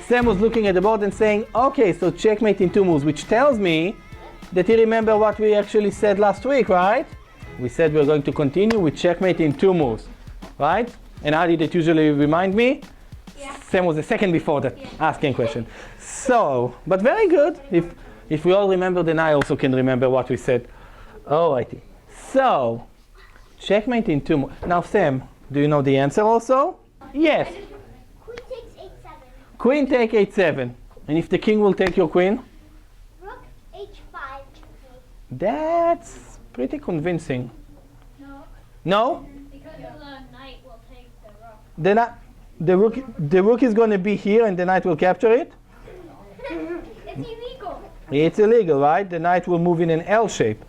Sam was looking at the board and saying, okay, so checkmate in 2 moves, which tells me that he remember what we actually said last week, right? We said we're going to continue with checkmate in 2 moves, right? And Adi, that usually remind me? Yeah. Sam was the second before that asking question. So, but very good. If we all remember, then I also can remember what we said. Oh, I see. So, checkmate in 2 moves. Now, Sam, do you know the answer also? Yes. Queen takes 8-7. Queen take 8-7. And if the king will take your queen? Rook H5. That's pretty convincing. No, No? because the knight will take the rook. The rook is going to be here and the knight will capture it? It's illegal. It's illegal, right? The knight will move in an L shape.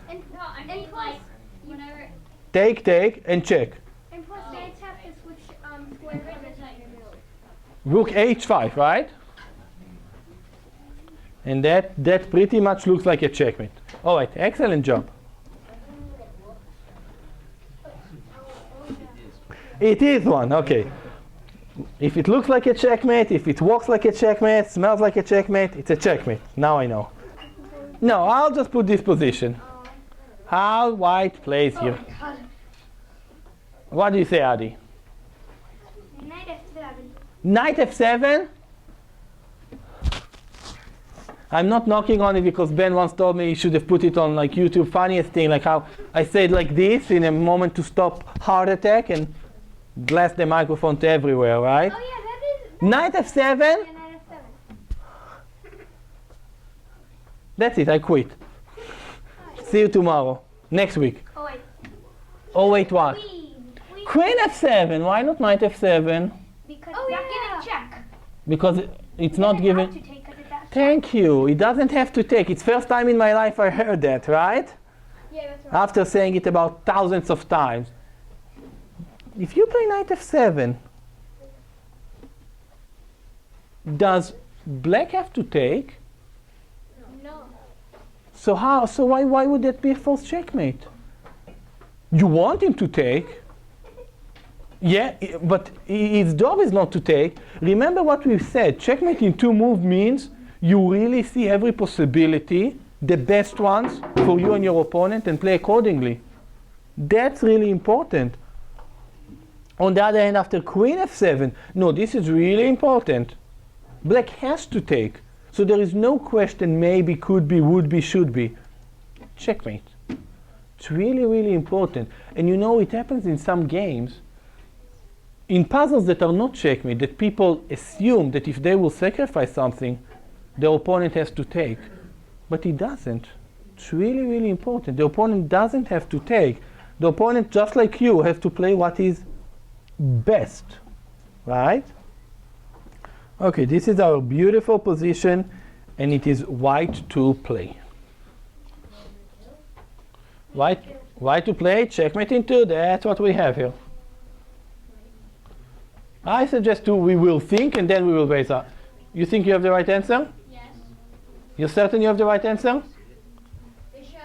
And, No, I and mean plus, like whenever. Take, and check. and plus knights have to switch square root. Rook H5, right? And that pretty much looks like a checkmate. All right, excellent job. It is one, okay. If it looks like a checkmate, if it walks like a checkmate, smells like a checkmate, it's a checkmate. Now I know. No, I'll just put this position. How white plays here. What do you say, Adi? Knight F7. Knight F7? I'm not knocking on it because Ben once told me he should have put it on like YouTube funniest thing, like how I said like this in a moment to stop heart attack and blast the microphone to everywhere, right? Oh yeah, that is. Knight F7? Yeah, Knight F7. That's it, I quit. See you tomorrow. Next week. Oh wait. Oh wait, what? Queen. Queen F7, why not Knight F7? Because you're gonna check. Because it's not given. To take it at that Thank you. It doesn't have to take. It's first time in my life I heard that, right? Yeah, that's right. After saying it about thousands of times. If you play Knight F7, does black have to take? No. So how? So why would that be a false checkmate? You want him to take. Yeah, but his job is not to take. Remember what we've said. Checkmate in 2 moves means you really see every possibility, the best ones for you and your opponent, and play accordingly. That's really important. On the other hand, after Queen F7, no, this is really important. Black has to take. So there is no question maybe, could be, would be, should be. Checkmate. It's really, really important. And you know, it happens in some games, in puzzles that are not checkmate, that people assume that if they will sacrifice something, the opponent has to take. But he doesn't. It's really, really important. The opponent doesn't have to take. The opponent, just like you, has to play what is best, right? Okay, this is our beautiful position, and it is white to play. White to play, checkmate in 2, that's what we have here. I suggest we will think and then we will raise up. You think you have the right answer? Yes. You're certain you have the right answer? Bishop.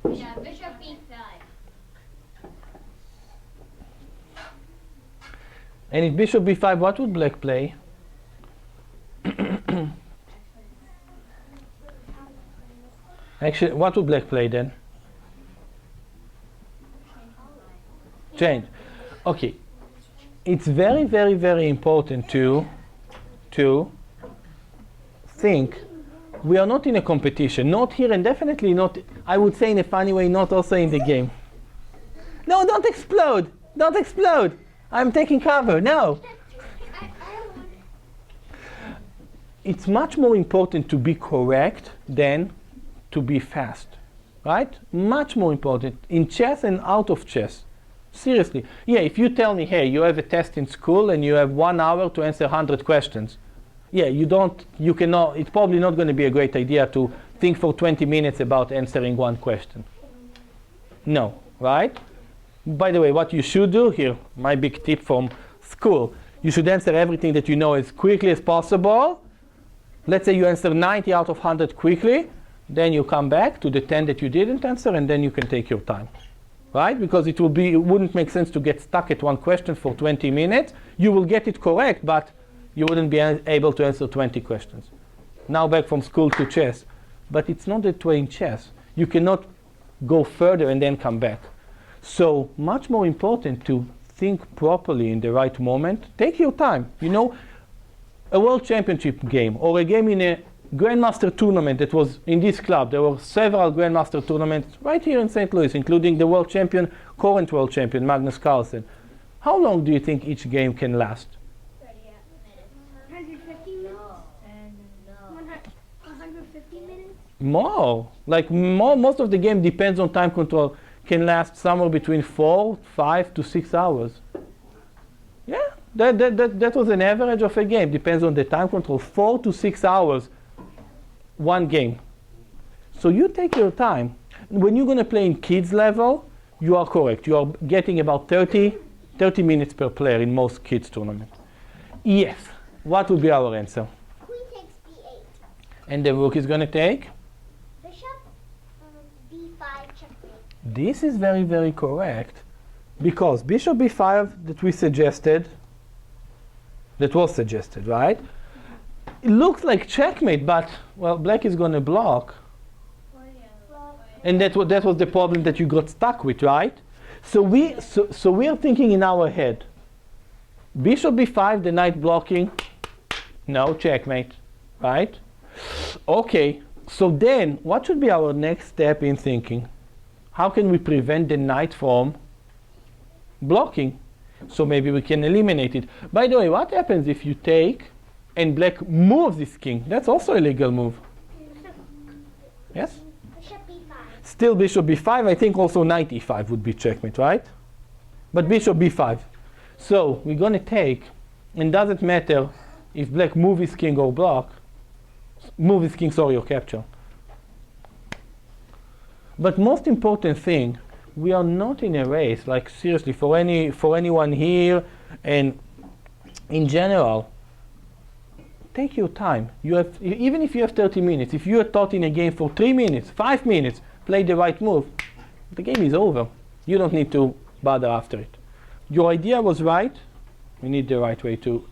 No. Yeah, bishop B5. And if bishop b5, what would black play? Actually, what would black play then? Change. Okay. It's very, very, very important to think we are not in a competition. Not here and definitely not, I would say in a funny way, not also in the game. No, don't explode. Don't explode. I'm taking cover. No. It's much more important to be correct than to be fast. Right? Much more important. In chess and out of chess. Seriously. Yeah, if you tell me, hey, you have a test in school and you have 1 hour to answer 100 questions. Yeah, you cannot, it's probably not going to be a great idea to think for 20 minutes about answering 1 question. No, right? By the way, what you should do here, my big tip from school, you should answer everything that you know as quickly as possible. Let's say you answer 90 out of 100 quickly, then you come back to the 10 that you didn't answer, and then you can take your time. right? Because it wouldn't make sense to get stuck at one question for 20 minutes. You will get it correct, but you wouldn't be able to answer 20 questions. Now back from school to chess. But it's not that way in chess. You cannot go further and then come back. So much more important to think properly in the right moment. Take your time. You know, a world championship game or a game in a Grandmaster tournament that was in this club. There were several Grandmaster tournaments right here in St. Louis, including the world champion, current world champion, Magnus Carlsen. How long do you think each game can last? 150 minutes? 150 minutes? More. Like most of the game depends on time control. Can last somewhere between 4, 5 to 6 hours. Yeah, that was an average of a game. Depends on the time control. 4 to 6 hours, one game. So you take your time. When you're going to play in kids level, you are correct. You are getting about 30 minutes per player in most kids tournaments. Yes. What would be our answer? Queen takes b8. And the rook is going to take? Bishop, b5, checkmate. This is very, very correct. Because bishop b5 that we suggested, that was suggested, right? It looks like checkmate, but, well, black is going to block. And that was the problem that you got stuck with, right? So we are thinking in our head. Bishop b5, the knight blocking. No, checkmate, right? Okay, so then what should be our next step in thinking? How can we prevent the knight from blocking? So maybe we can eliminate it. By the way, what happens if you take and black moves his king? That's also a legal move. Yes? Bishop b5. Still bishop b5. I think also knight e5 would be checkmate, right? But bishop b5. So we're going to take, and doesn't matter if black move his king or block, move his king, sorry, or capture. But most important thing, we are not in a race, like seriously, for anyone here, and in general, take your time. You have, even if you have 30 minutes, if you are taught in a game for 3 minutes, 5 minutes, play the right move, the game is over. You don't need to bother after it. Your idea was right. We need the right way to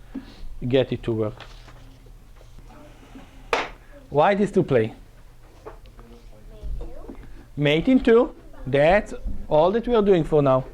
get it to work. White is to play. Mate in 2. That's all that we are doing for now.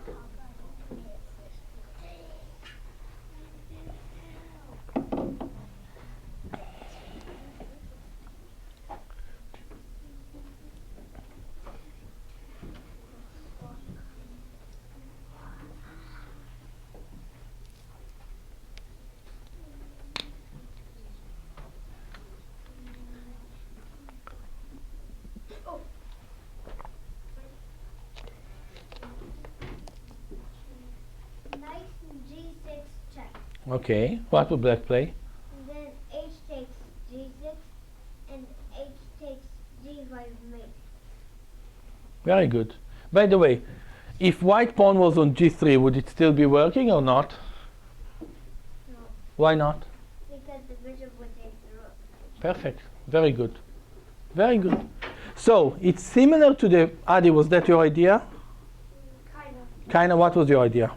Okay, what will black play? And then h takes g6 and h takes g5 mate. Very good. By the way, if white pawn was on g3, would it still be working or not? No, Why not? because the bishop would take the rook. Perfect. Very good. Very good. So it's similar to the Adi. Was that your idea? Kind of. Kind of. What was your idea?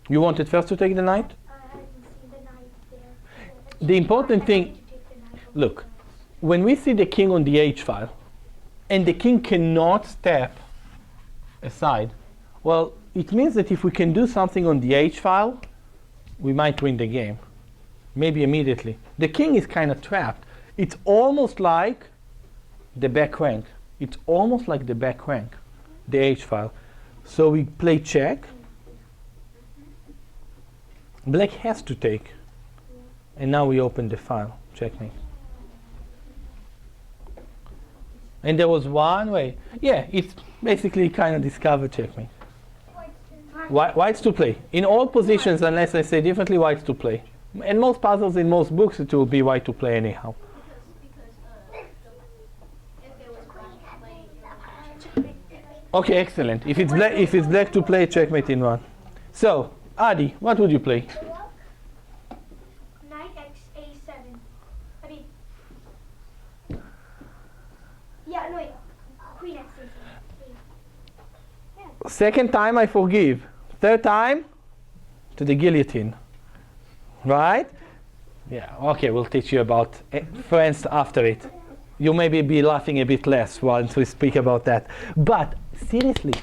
You wanted first to take the knight? I hadn't seen the knight there. The important thing, look, when we see the king on the h file, and the king cannot step aside, well, it means that if we can do something on the h file, we might win the game. Maybe immediately. The king is kind of trapped. It's almost like the back rank. It's almost like the back rank, the h file. So we play check. Black has to take. And now we open the file. Checkmate. And there was one way. Yeah, it's basically kind of discovered checkmate. White's to play. In all positions, unless I say differently, white's to play. And most puzzles in most books, it will be white to play anyhow. Okay, excellent. If it's black to play, checkmate in 1. So, Adi, what would you play? Knight x a7. I mean, yeah, no, wait. Queen x a7. Yeah. Second time I forgive. Third time, to the guillotine. Right? Yeah, okay, we'll teach you about friends after it. You maybe be laughing a bit less once we speak about that. But seriously,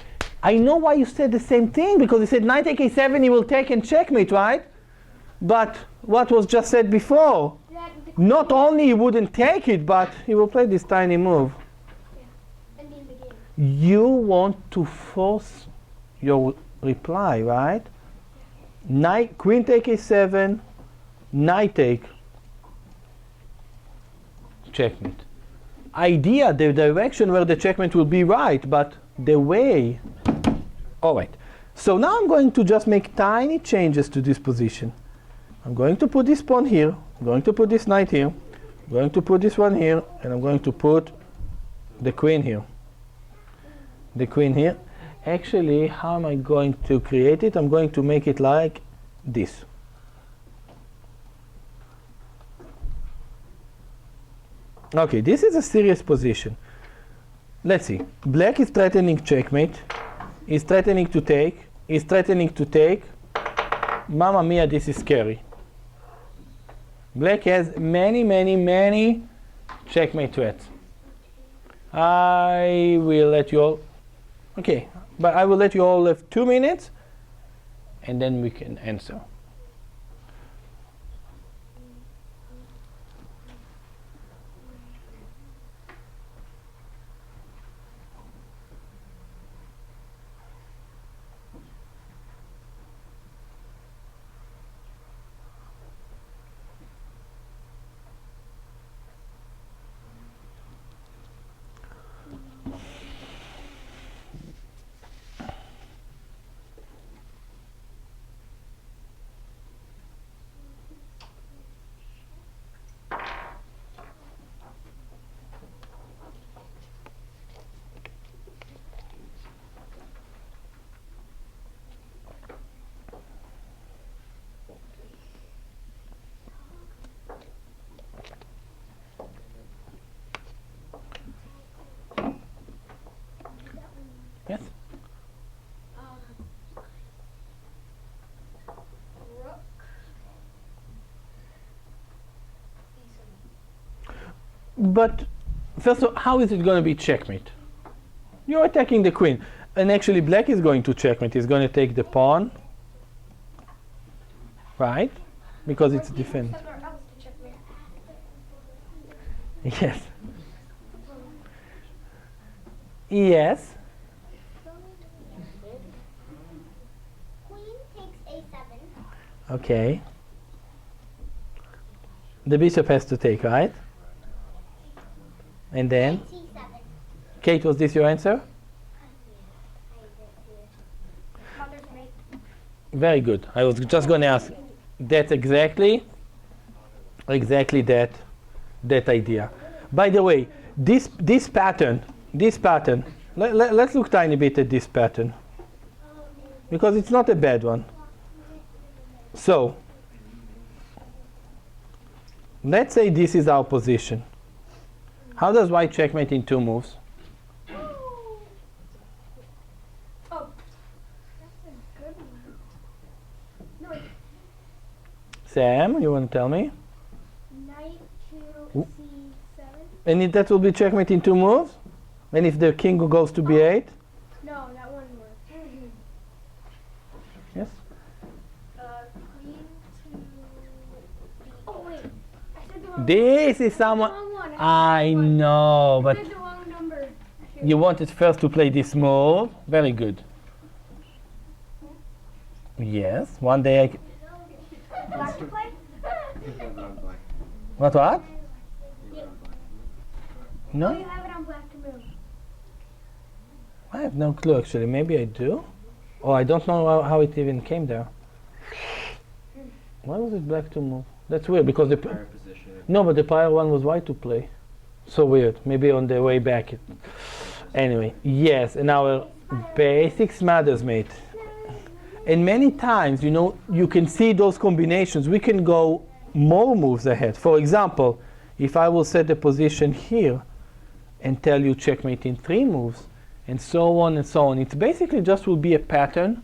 I know why you said the same thing, because you said knight take a7, he will take and checkmate, right? But what was just said before, not only he wouldn't take it, but he will play this tiny move. You want to force your reply, right? Knight, queen take a7, knight take, checkmate. Idea, the direction where the checkmate will be right, but the way. All right. So now I'm going to just make tiny changes to this position. I'm going to put this pawn here. I'm going to put this knight here. I'm going to put this one here, and I'm going to put the queen here. The queen here. Actually, how am I going to create it? I'm going to make it like this. Okay, this is a serious position. Let's see. Black is threatening checkmate. Is threatening to take. Is threatening to take. Mamma mia, this is scary. Black has many checkmate threats. I will let you all. Okay, but I will let you all have 2 minutes, and then we can answer. Yes? Rook. But first of all, how is it going to be checkmate? You're attacking the queen. And actually black is going to checkmate. He's going to take the pawn. Right? Because it's defense. Yes. Yes. Queen takes a7. Okay. The bishop has to take, right? And then? c7. Kate, was this your answer? Very good. I was just going to ask. That's exactly that idea. By the way, this pattern, let's look tiny bit at this pattern, because it's not a bad one. So, let's say this is our position. How does white checkmate in 2 moves? Sam, you want to tell me? Knight to c7. And that will be checkmate in 2 moves? And if the king goes to b8? No, that one more. Yes? Queen to b. Oh wait, I said the wrong. This is someone. Wrong one. I know, but I said the wrong number. you wanted first to play this move. Very good. Yes, one day I. Black to play? What? Oh, No? you have it on black to move. I have no clue actually. Maybe I do. Oh, I don't know how it even came there. Why was it black to move? That's weird because the no, but the prior one was white to play. So weird. Maybe on the way back. Anyway, yes, and our basics matters, mate. And many times, you know, you can see those combinations. We can go more moves ahead. For example, if I will set the position here and tell you checkmate in 3 moves, and so on and so on. It basically just will be a pattern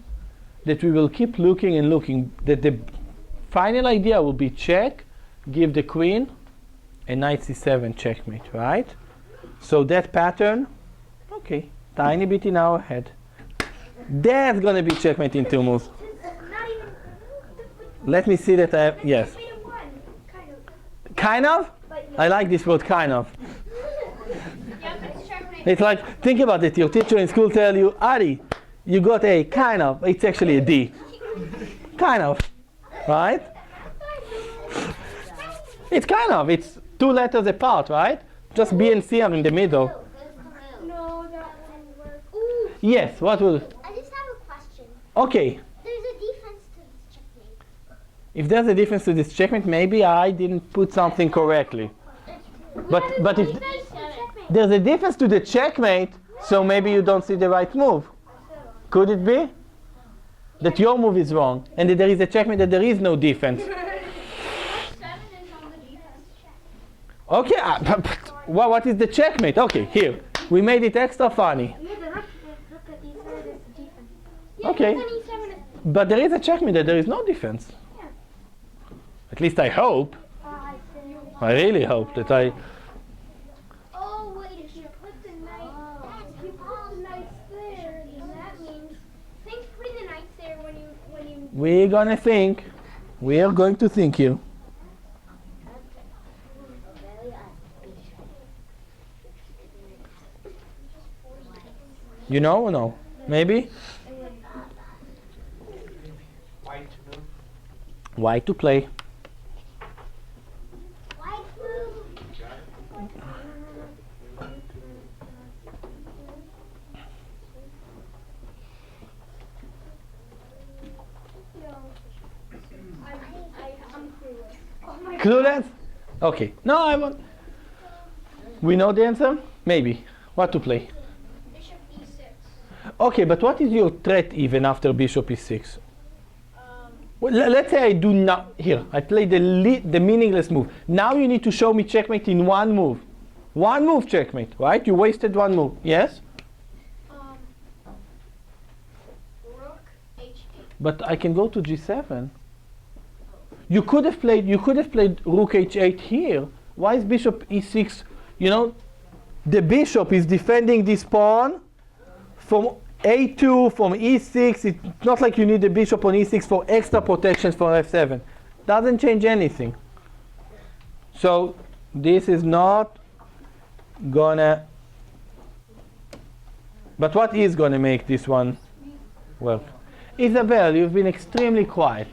that we will keep looking and looking, that the final idea will be check, give the queen, and knight c7 checkmate, right? So that pattern, okay, tiny bit in our head. That's gonna be checkmate in 2 moves. Not even. Let me see that I have, yes. Made it one, kind of. Kind of? But I like this word, kind of. yeah, but it's checkmate. It's like, think about it, your teacher in school tell you, Ari, you got a kind of, it's actually a D. Kind of, right? It's kind of, it's 2 letters apart, right? Just B and C are in the middle. No, that wouldn't work. Ooh. Yes, what will, I just have a question. okay. There's a defense to this checkmate. If there's a difference to this checkmate, maybe I didn't put something correctly. But if there's a difference to the checkmate, so maybe you don't see the right move. Could it be that your move is wrong and that there is a checkmate, that there is no defense? Okay, well, what is the checkmate? Okay, here. We made it extra funny. Yeah, the rook at e7 is the defense. Okay. E7 is. But there is a checkmate that there is no defense. Yeah. At least I hope. I really hope that I... Oh wait, if you put the knight, if you put the knights there, then that means think putting the knights there when you. We're gonna think. We are going to think here. You know or no? Maybe? White to play. White move. I'm clueless. Oh my Clueless? Okay. No, I want. We know the answer? Maybe. What to play? Bishop e6. Okay, but what is your threat even after bishop e6? Well, let's say I do not. Here, I play the meaningless move. Now you need to show me checkmate in 1 move. 1 move checkmate, right? You wasted 1 move. Yes? Rook h8. But I can go to g7. You could have played rook h8 here. Why is bishop e6? You know, the bishop is defending this pawn from a2, from e6. It's not like you need the bishop on e6 for extra protections for f7. Doesn't change anything. So this is not gonna. But what is gonna make this one work? Isabel, you've been extremely quiet.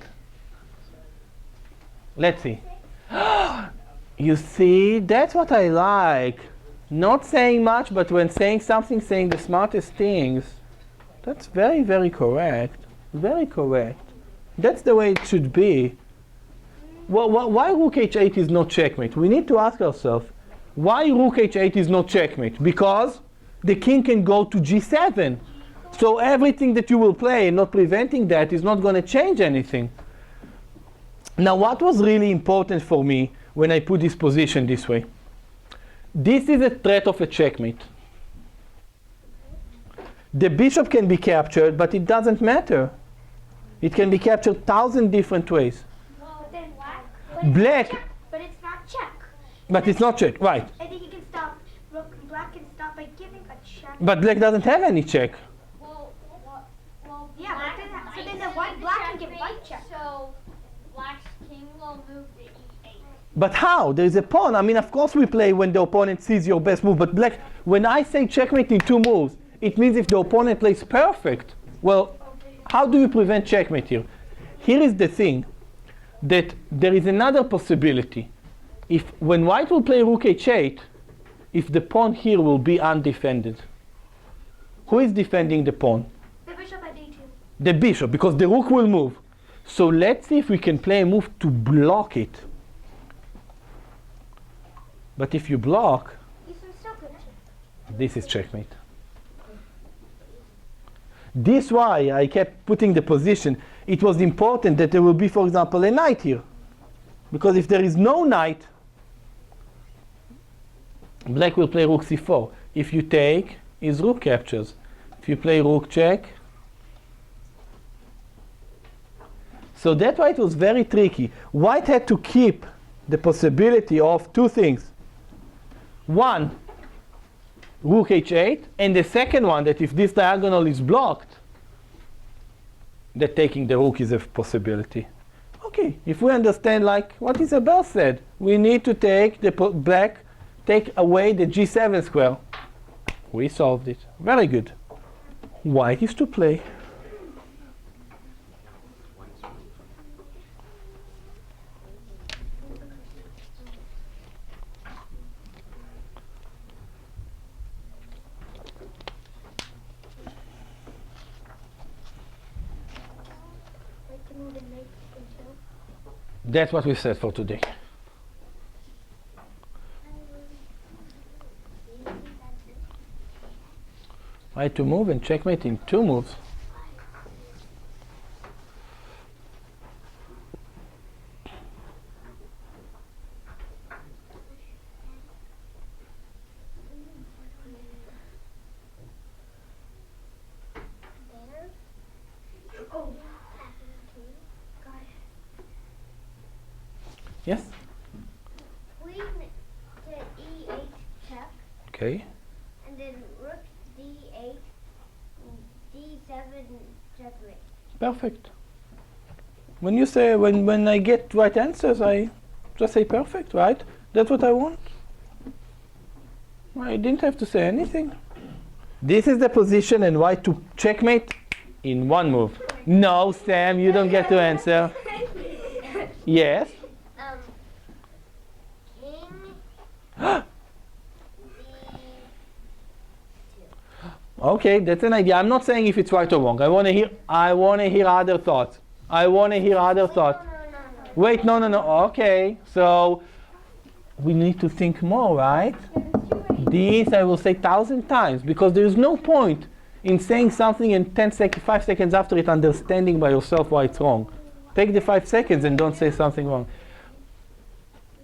Let's see. You see, that's what I like. Not saying much, but when saying something, saying the smartest things. That's very, very correct. Very correct. That's the way it should be. Well, why rook h8 is not checkmate? We need to ask ourselves, why rook h8 is not checkmate? Because the king can go to g7. So everything that you will play, not preventing that, is not going to change anything. Now, what was really important for me when I put this position this way? This is a threat of a checkmate. The bishop can be captured, but it doesn't matter. It can be captured 1,000 different ways. But then Black. But it's not check. But it's not check, right. I think you can stop. Black can stop by giving a check. But black doesn't have any check. Well, yeah. So then the black can give white check. So black's king will move to e8. But how? There's a pawn. I mean, of course we play when the opponent sees your best move. But black, when I say checkmate in 2 moves, it means if the opponent plays perfect. Well, how do you prevent checkmate here? Here is the thing, that there is another possibility. If when white will play rook h8, if the pawn here will be undefended. Who is defending the pawn? The bishop at d2. The bishop, because the rook will move. So let's see if we can play a move to block it. But if you block, this is checkmate. This why I kept putting the position. It was important that there will be, for example, a knight here. Because if there is no knight, black will play rook c4. If you take, his rook captures. If you play rook check. So that's why it was very tricky. White had to keep the possibility of two things. One, rook h8, and the second one, that if this diagonal is blocked, that taking the rook is a possibility. Okay, if we understand like what Isabel said, we need to take the black, take away the g7 square. We solved it. Very good. White is to play. That's what we said for today. White to move and checkmate in 2 moves. Yes? Queen to e8 check, Okay. and then rook d8, d7 checkmate. Perfect. When you say, when I get right answers, I just say perfect, right? That's what I want. I didn't have to say anything. This is the position and white to checkmate in 1 move. No, Sam, you don't get to answer. Yes? King Okay, that's an idea. I'm not saying if it's right or wrong. I want to hear other thoughts. I want to hear other thoughts. Wait, no. Okay, so we need to think more, right? This I will say 1,000 times because there is no point in saying something in 5 seconds after it, understanding by yourself why it's wrong. Take the 5 seconds and don't say something wrong.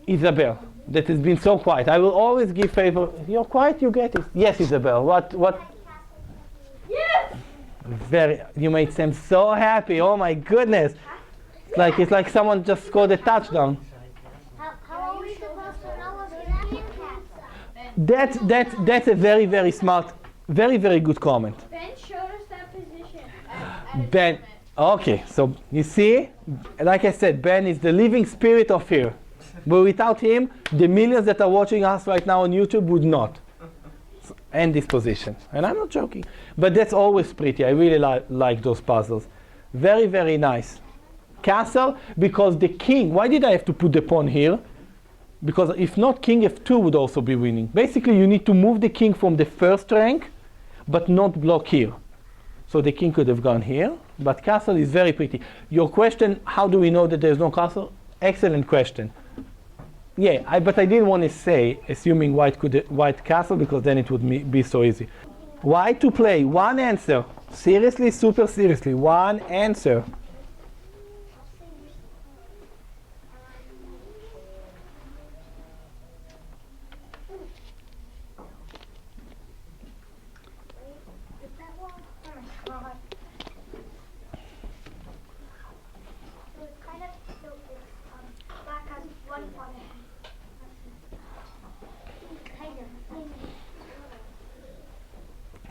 Isabel, that has been so quiet. I will always give favor. You're quiet, you get it. Yes, Isabel. What? Yes! You made Sam so happy. Oh my goodness! It's like someone just scored a touchdown. How are we supposed to know if it's That's a very, very smart, very, very good comment. Ben showed us that position. Ben, okay, so you see, like I said, Ben is the living spirit of here. But without him, the millions that are watching us right now on YouTube would not end this position. And I'm not joking. But that's always pretty. I really like those puzzles. Very, very nice. Castle, because the king, why did I have to put the pawn here? Because if not, king f2 would also be winning. Basically, you need to move the king from the first rank, but not block here. So the king could have gone here, but castle is very pretty. Your question, how do we know that there's no castle? Excellent question. Yeah, but I didn't want to say, assuming white castle, because then it would be so easy. White to play, 1 answer. Seriously, super seriously, 1 answer.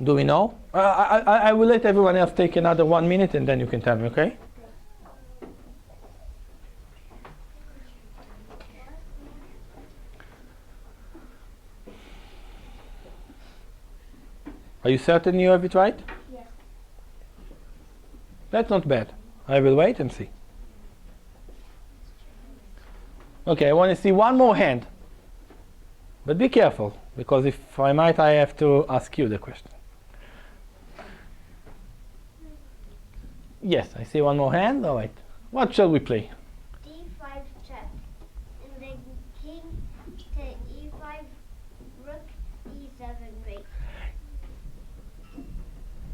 Do we know? I will let everyone else take another 1 minute and then you can tell me, okay? Are you certain you have it right? Yes. That's not bad. I will wait and see. Okay, I want to see one more hand. But be careful, because if I might, I have to ask you the question. Yes, I see one more hand. All right. What shall we play? d5 check, and then king to e5, rook e7 mate.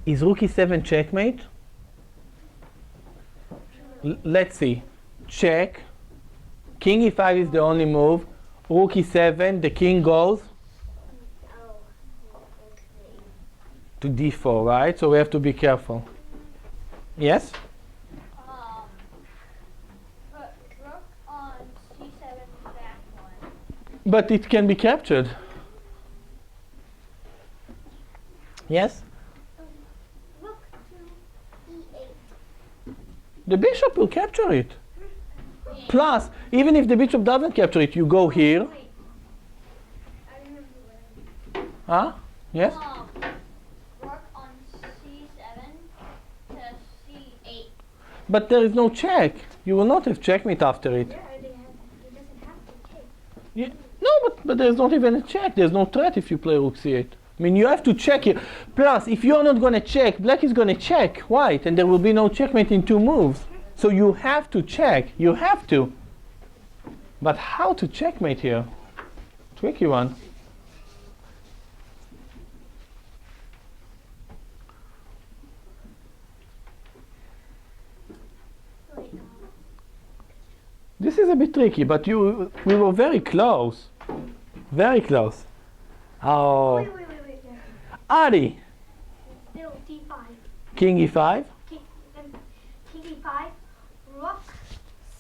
Is rook e7 checkmate? Let's see. Check. King e5 is the only move. Rook e7, the king goes Oh, let's see. to d4, right? So we have to be careful. Yes? Put rook on c7 back one. But it can be captured. Yes? Rook to e8. The bishop will capture it. Plus, even if the bishop doesn't capture it, you go here. Wait. I remember what Huh? Yes? Rook on c7 to c8. But there is no check. You will not have checkmate after it. Yeah, he doesn't have to check. Yeah. No, but there's not even a check. There's no threat if you play rook c8. I mean, you have to check here. Plus, if you're not going to check, black is going to check white, and there will be no checkmate in 2 moves. So you have to check. You have to. But how to checkmate here? Tricky one. This is a bit tricky, but we were very close. Very close. Oh. Wait. Adi. Still d5. King e5. King e5. Rook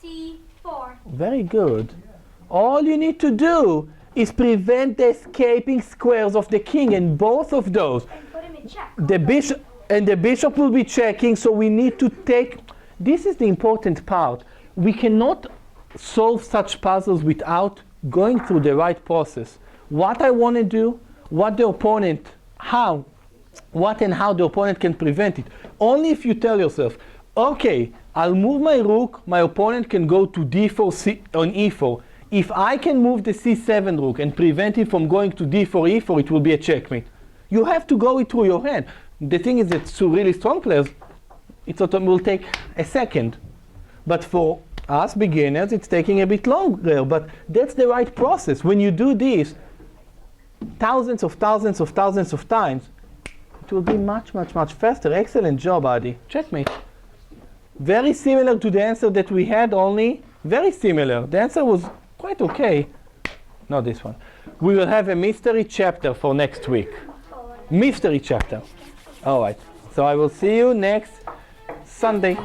c4. Very good. All you need to do is prevent the escaping squares of the king, and both of those. And put him in check. The bishop will be checking, so we need to take. This is the important part. We cannot solve such puzzles without going through the right process. What I want to do, what the opponent, how the opponent can prevent it. Only if you tell yourself, okay, I'll move my rook, my opponent can go to d4 on e4. If I can move the c7 rook and prevent it from going to d4, e4, it will be a checkmate. You have to go it through your hand. The thing is that to really strong players, it will take a second. But for us beginners, it's taking a bit longer. But that's the right process. When you do this thousands of times, it will be much faster. Excellent job, Adi. Checkmate. Very similar to the answer that we had, only very similar. The answer was quite okay. Not this one. We will have a mystery chapter for next week. Mystery chapter. All right. So I will see you next Sunday.